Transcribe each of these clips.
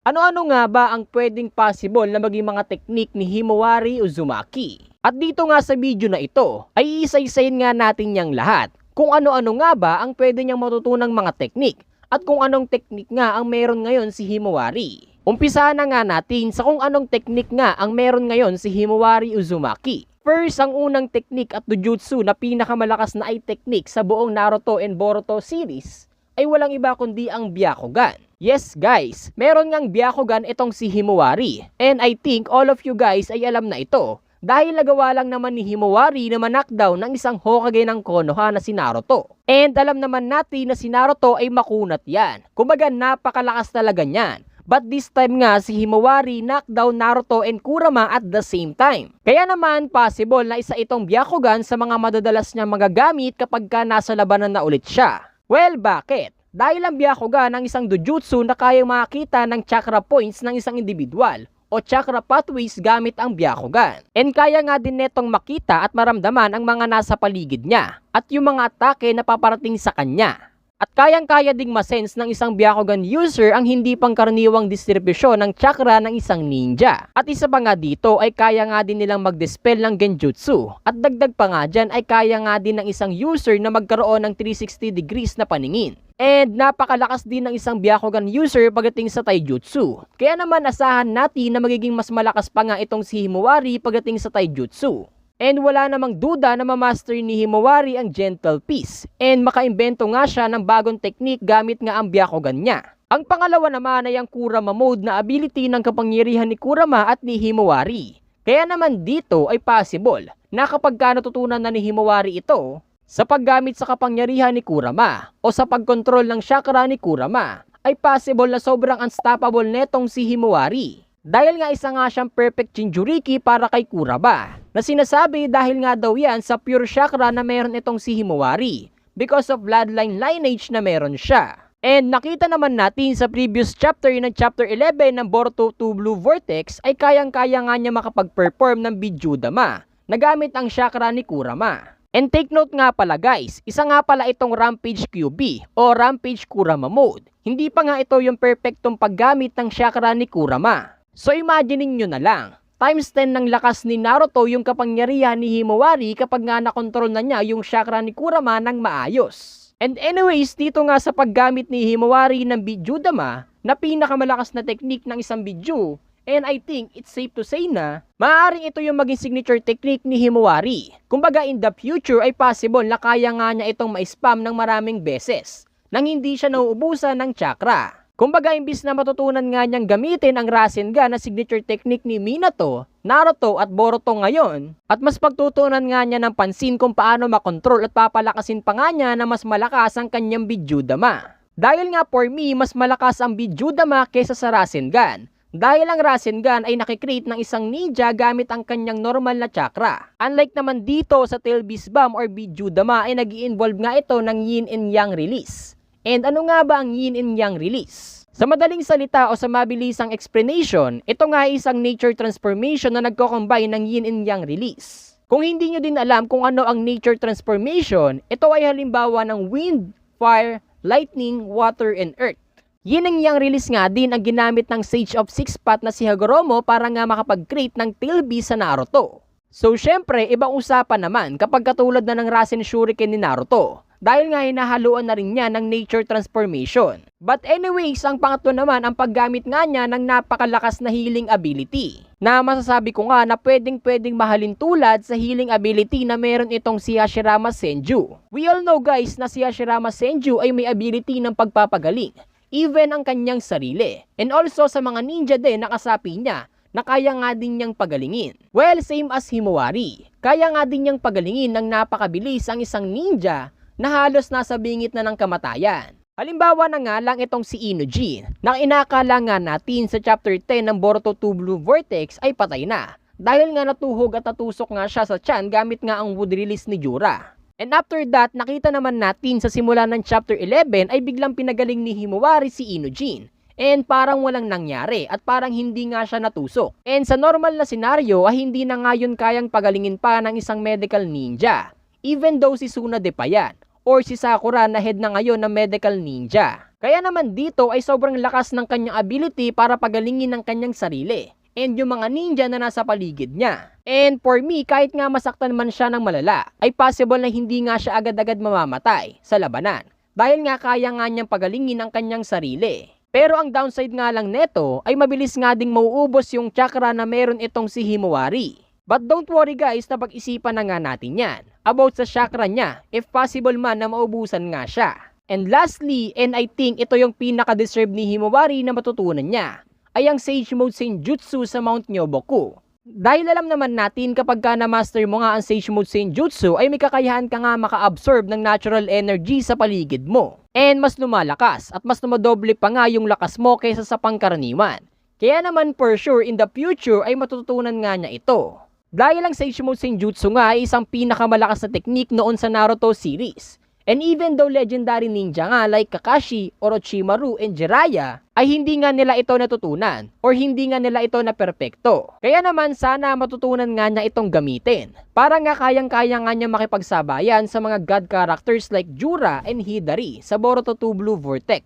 Ano-ano nga ba ang pwedeng possible na maging mga teknik ni Himawari Uzumaki? At dito nga sa video na ito, ay isa-isayin nga natin yang lahat kung ano-ano nga ba ang pwede niyang matutunang mga teknik at kung anong teknik nga ang meron ngayon si Himawari. Umpisahan na nga natin sa kung anong teknik nga ang meron ngayon si Himawari Uzumaki. First, ang unang teknik at dojutsu na pinakamalakas na ay teknik sa buong Naruto and Boruto series ay walang iba kundi ang Byakugan. Yes guys, meron ngang Byakugan itong si Himawari. And I think all of you guys ay alam na ito dahil nagawa lang naman ni Himawari na ma-knockdown ng isang Hokage ng Konoha na si Naruto. And alam naman natin na si Naruto ay makunat yan. Kumbaga napakalakas talaga niyan. But this time nga si Himawari knockdown Naruto and Kurama at the same time. Kaya naman possible na isa itong Byakugan sa mga madadalas niya magagamit kapag ka nasa labanan na ulit siya. Well, bakit? Dahil ang Byakugan ang isang dojutsu na kayang makakita ng chakra points ng isang individual o chakra pathways gamit ang Byakugan. And kaya nga din netong makita at maramdaman ang mga nasa paligid niya at yung mga atake na paparating sa kanya. At kayang-kaya ding masense ng isang Byakugan user ang hindi pangkaraniwang distribusyon ng chakra ng isang ninja. At isa pa nga dito ay kaya nga din nilang mag-dispel ng genjutsu. At dagdag pa nga dyan ay kaya nga din ng isang user na magkaroon ng 360 degrees na paningin. And napakalakas din ng isang Byakugan user pagdating sa taijutsu. Kaya naman asahan natin na magiging mas malakas pa nga itong si Himawari pagdating sa taijutsu. And wala namang duda na mamaster ni Himawari ang Gentle Peace. And makaimbento nga siya ng bagong teknik gamit nga ang Byakugan niya. Ang pangalawa naman ay ang Kurama mode na ability ng kapangyarihan ni Kurama at ni Himawari. Kaya naman dito ay possible na kapag natutunan na ni Himawari ito, sa paggamit sa kapangyarihan ni Kurama o sa pagkontrol ng chakra ni Kurama, ay possible na sobrang unstoppable netong si Himawari. Dahil nga isa nga siyang perfect Jinchuriki para kay Kurama, na sinasabi dahil nga daw yan sa pure chakra na meron itong si Himawari because of bloodline lineage na meron siya. And nakita naman natin sa previous chapter ng chapter 11 ng Boruto 2 Blue Vortex ay kayang-kaya nga niya makapag-perform ng Bijudama na gamit ang chakra ni Kurama. And take note nga pala guys, isa nga pala itong Rampage QB o Rampage Kurama mode. Hindi pa nga ito yung perfectong paggamit ng chakra ni Kurama. So imaginein nyo na lang, times 10 ng lakas ni Naruto yung kapangyarihan ni Himawari kapag nga nakontrol na niya yung chakra ni Kurama ng maayos. And anyways, dito nga sa paggamit ni Himawari ng Bijudama na pinakamalakas na teknik ng isang Biju, and I think it's safe to say na maaaring ito yung maging signature technique ni Himawari. Kumbaga in the future ay possible na kaya nga niya itong ma-spam ng maraming beses nang hindi siya nauubusan ng chakra. Kumbaga imbis na matutunan nga niyang gamitin ang Rasengan na signature technique ni Minato, Naruto at Boruto ngayon, at mas pagtutunan nga niya ng pansin kung paano makontrol at papalakasin pa nga niya na mas malakas ang kanyang Bijudama. Dahil nga for me, mas malakas ang Bijudama kesa sa Rasengan. Dahil ang Rasengan ay nakikreate ng isang ninja gamit ang kanyang normal na chakra. Unlike naman dito sa Tail Beast Bomb or Bijudama ay nag-i-involve nga ito ng Yin and Yang release. And ano nga ba ang Yin and Yang release? Sa madaling salita o sa mabilisang explanation, ito nga ay isang nature transformation na nagko-combine ng Yin and Yang release. Kung hindi nyo din alam kung ano ang nature transformation, ito ay halimbawa ng wind, fire, lightning, water, and earth. Yin and Yang release nga din ang ginamit ng Sage of Six Path na si Hagoromo para nga makapag-create ng Tail Beast sa Naruto. So syempre, ibang usapan naman kapag katulad na ng Rasen Shuriken ni Naruto. Dahil nga hinahaluan na rin niya ng nature transformation. But anyways, ang pangatlo naman ang paggamit nga niya ng napakalakas na healing ability. Na masasabi ko nga na pwedeng mahalin tulad sa healing ability na meron itong si Hashirama Senju. We all know guys na si Hashirama Senju ay may ability ng pagpapagaling. Even ang kanyang sarili. And also sa mga ninja din na kasapi niya na kaya nga din niyang pagalingin. Well, same as Himawari. Kaya nga din niyang pagalingin ng napakabilis ang isang ninja na halos nasa bingit na ng kamatayan. Halimbawa na nga lang itong si Inujin, na inakala nga natin sa chapter 10 ng Boruto 2 Blue Vortex ay patay na. Dahil nga natuhog at natusok nga siya sa tiyan gamit nga ang wood release ni Jura. And after that, nakita naman natin sa simula ng chapter 11 ay biglang pinagaling ni Himawari si Inujin. And parang walang nangyari at parang hindi nga siya natusok. And sa normal na senaryo ay hindi na nga yun kayang pagalingin pa ng isang medical ninja. Even though si Tsunade pa yan. Or si Sakura na head na ngayon ng medical ninja. Kaya naman dito ay sobrang lakas ng kanyang ability para pagalingin ng kanyang sarili and yung mga ninja na nasa paligid niya. And for me, kahit nga masaktan man siya ng malala, ay possible na hindi nga siya agad-agad mamamatay sa labanan dahil nga kaya nga niyang pagalingin ang kanyang sarili. Pero ang downside nga lang neto ay mabilis nga ding mauubos yung chakra na meron itong si Himawari. But don't worry guys, na pag-isipan na nga natin yan about sa chakra niya if possible man na maubusan nga siya. And lastly, and I think ito yung pinaka-deserve ni Himawari na matutunan niya, ay ang Sage Mode Senjutsu sa Mount Nyoboku. Dahil alam naman natin kapag ka na-master mo nga ang Sage Mode Senjutsu ay may kakayahan ka nga maka-absorb ng natural energy sa paligid mo. And mas lumalakas at mas lumadoble pa nga yung lakas mo kaysa sa pangkaraniwan. Kaya naman for sure in the future ay matututunan nga niya ito. Dahil ang Sage Mode Senjutsu nga ay isang pinakamalakas na technique noon sa Naruto series. And even though legendary ninja nga like Kakashi, Orochimaru, and Jiraiya ay hindi nga nila ito natutunan or hindi nga nila ito na perpekto. Kaya naman sana matutunan nga niya itong gamitin para nga kayang-kaya nga niya makipagsabayan sa mga god characters like Jura and Hidari sa Boruto 2 Blue Vortex.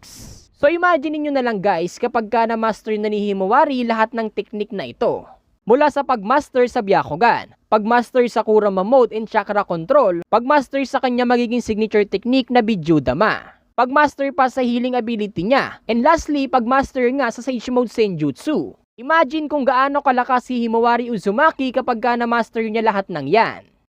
So imagine niyo na lang guys kapag ka na-master na ni Himawari lahat ng technique na ito. Mula sa pagmaster sa Byakugan, pagmaster sa Kurama Mode and Chakra Control, pagmaster sa kanya magiging signature technique na Bidyudama, pagmaster pa sa healing ability niya, and lastly, pagmaster nga sa Sage Mode Senjutsu. Imagine kung gaano kalakas si Himawari Uzumaki kapag na-master niya lahat ng yan.